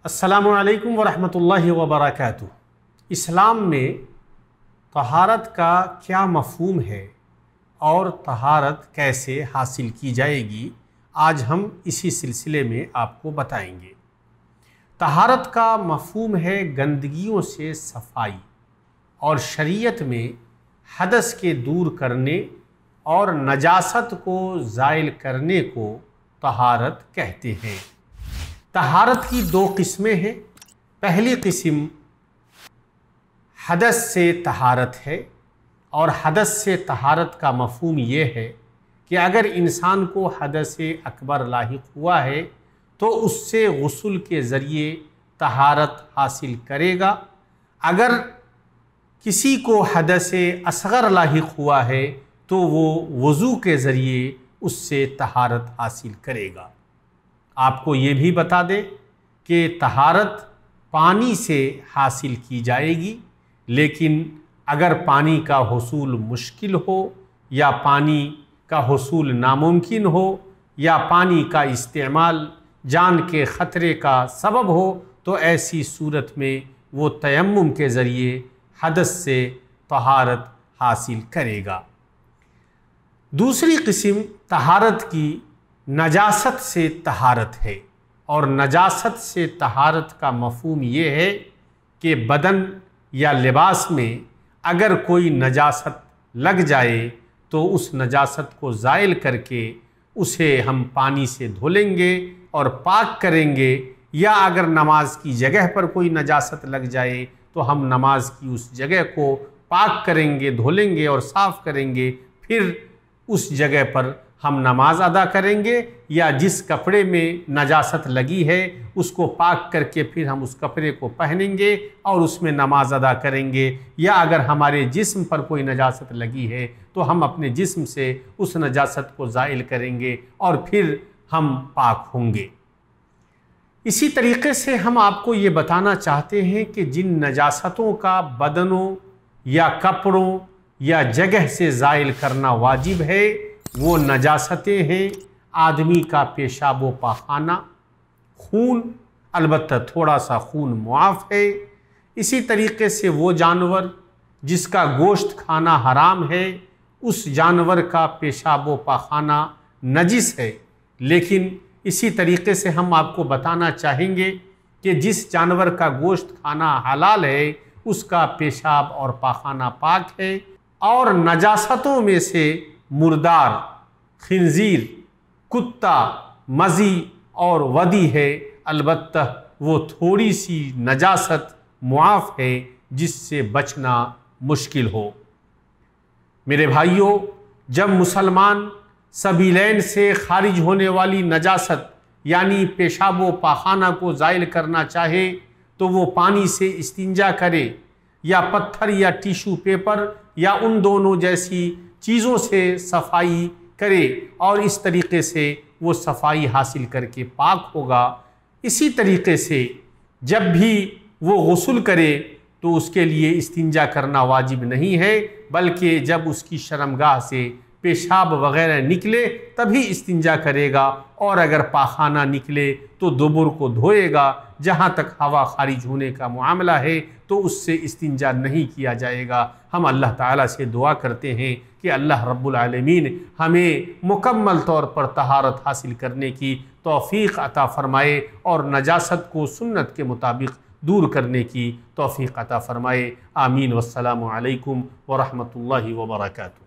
अस्सलामुअलैकुम वरहमतुल्लाहि वबरकातुहू। इस्लाम में तहारत का क्या मफ़हूम है और तहारत कैसे हासिल की जाएगी, आज हम इसी सिलसिले में आपको बताएंगे। तहारत का मफ़हूम है गंदगियों से सफाई, और शरीयत में हदस के दूर करने और नजासत को ज़ाइल करने को तहारत कहते हैं। तहारत की दो किस्में हैं। पहली किस्म हदस से तहारत है, और हदस से तहारत का मफ़हूम ये है कि अगर इंसान को हदस अकबर लाहिक हुआ है तो उससे गुस्ल के ज़रिए तहारत हासिल करेगा। अगर किसी को हदस असग़र लाहिक हुआ है तो वो वज़ू के ज़रिए उससे तहारत हासिल करेगा। आपको ये भी बता दें कि तहारत पानी से हासिल की जाएगी, लेकिन अगर पानी का हुसूल मुश्किल हो या पानी का हुसूल नामुमकिन हो या पानी का इस्तेमाल जान के ख़तरे का सबब हो तो ऐसी सूरत में वो तयम्मुम के ज़रिए हदस से तहारत हासिल करेगा। दूसरी किस्म तहारत की नजासत से तहारत है, और नजासत से तहारत का मफ़हूम ये है कि बदन या लिबास में अगर कोई नजासत लग जाए तो उस नजासत को ज़ाइल करके उसे हम पानी से धो लेंगे और पाक करेंगे, या अगर नमाज की जगह पर कोई नजासत लग जाए तो हम नमाज की उस जगह को पाक करेंगे, धो लेंगे और साफ़ करेंगे, फिर उस जगह पर हम नमाज अदा करेंगे, या जिस कपड़े में नजासत लगी है उसको पाक करके फिर हम उस कपड़े को पहनेंगे और उसमें नमाज अदा करेंगे, या अगर हमारे जिस्म पर कोई नजासत लगी है तो हम अपने जिस्म से उस नजासत को ज़ाइल करेंगे और फिर हम पाक होंगे। इसी तरीके से हम आपको ये बताना चाहते हैं कि जिन नजासतों का बदनों या कपड़ों या जगह से ज़ाइल करना वाजिब है वो नजासतें हैं आदमी का पेशाब व पाखाना, खून, अलबत्ता थोड़ा सा खून मुआफ़ है। इसी तरीके से वो जानवर जिसका गोश्त खाना हराम है उस जानवर का पेशाब व पाखाना नजिस है, लेकिन इसी तरीके से हम आपको बताना चाहेंगे कि जिस जानवर का गोश्त खाना हलाल है उसका पेशाब और पाखाना पाक है। और नजासतों में से मुर्दार, खिंजीर, कुत्ता, मज़ी और वदी है, अलबत्ता वो थोड़ी सी नजासत मुआफ़ है जिससे बचना मुश्किल हो। मेरे भाइयों, जब मुसलमान सबीलैन से खारिज होने वाली नजासत यानी पेशाब व पाखाना को ज़ाइल करना चाहे तो वो पानी से इस्तिंजा करे या पत्थर या टिश्यू पेपर या उन दोनों जैसी चीज़ों से सफाई करे, और इस तरीके से वो सफाई हासिल करके पाक होगा। इसी तरीके से जब भी वो गुस्ल करे तो उसके लिए इस्तिंजा करना वाजिब नहीं है, बल्कि जब उसकी शर्मगाह से पेशाब वगैरह निकले तभी इस्तिंजा करेगा, और अगर पाखाना निकले तो दुबुर को धोएगा। जहाँ तक हवा खारिज होने का मामला है तो उससे इस्तिंजा नहीं किया जाएगा। हम अल्लाह ताला से दुआ करते हैं कि अल्लाह रब्बुल आलमीन हमें मुकम्मल तौर पर तहारत हासिल करने की तौफ़ीक़ अता फ़रमाए और नजासत को सुन्नत के मुताबिक दूर करने की तौफ़ीक़ अता फ़रमाए। आमीन। वस्सलामु अलैकुम वरहमतुल्लाहि वबरकातुहू।